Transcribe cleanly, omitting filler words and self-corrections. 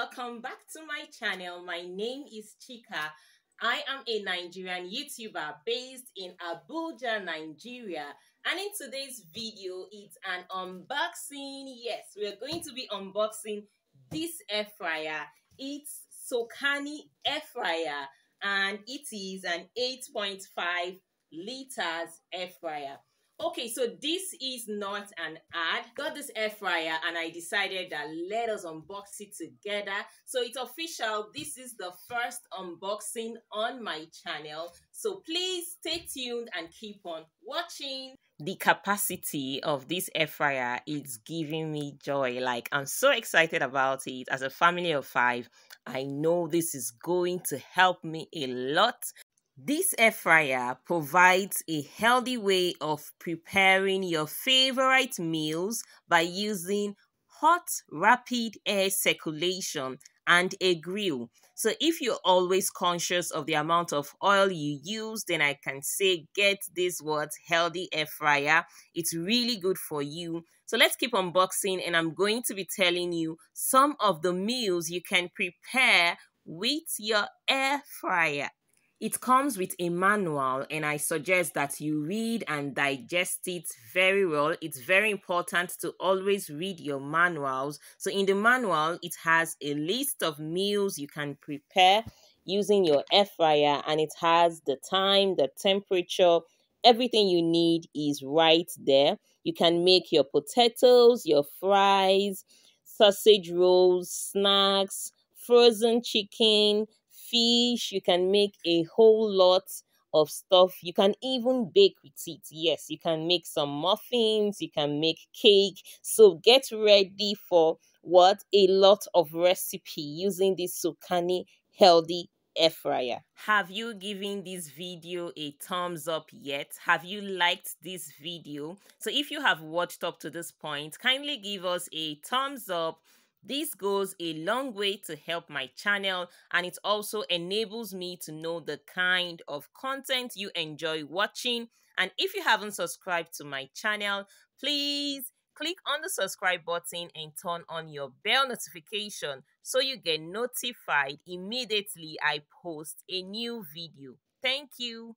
welcome back to my channel. My name is Chika. I am a Nigerian YouTuber based in Abuja, Nigeria. And in today's video, it's an unboxing. Yes, we're going to be unboxing this air fryer. It's SOKANY air fryer and it is an 8.5 liters air fryer. Okay, so this is not an ad. Got this air fryer and I decided that let us unbox it together. So it's official. This is the first unboxing on my channel. So please stay tuned and keep on watching. The capacity of this air fryer is giving me joy. Like, I'm so excited about it. As a family of 5, I know this is going to help me a lot. This air fryer provides a healthy way of preparing your favorite meals by using hot, rapid air circulation and a grill. So if you're always conscious of the amount of oil you use, then I can say get this healthy air fryer. It's really good for you. So let's keep unboxing and I'm going to be telling you some of the meals you can prepare with your air fryer. It comes with a manual and I suggest that you read and digest it very well. It's very important to always read your manuals. So in the manual, it has a list of meals you can prepare using your air fryer and it has the time, the temperature, everything you need is right there. You can make your potatoes, your fries, sausage rolls, snacks, frozen chicken, fish. You can make a whole lot of stuff. You can even bake with it. Yes, you can make some muffins, you can make cake. So get ready for a lot of recipe using this SOKANY healthy air fryer. Have you given this video a thumbs up yet? Have you liked this video? So if you have watched up to this point, kindly give us a thumbs up. This goes a long way to help my channel and it also enables me to know the kind of content you enjoy watching. And if you haven't subscribed to my channel, please click on the subscribe button and turn on your bell notification so you get notified immediately I post a new video. Thank you.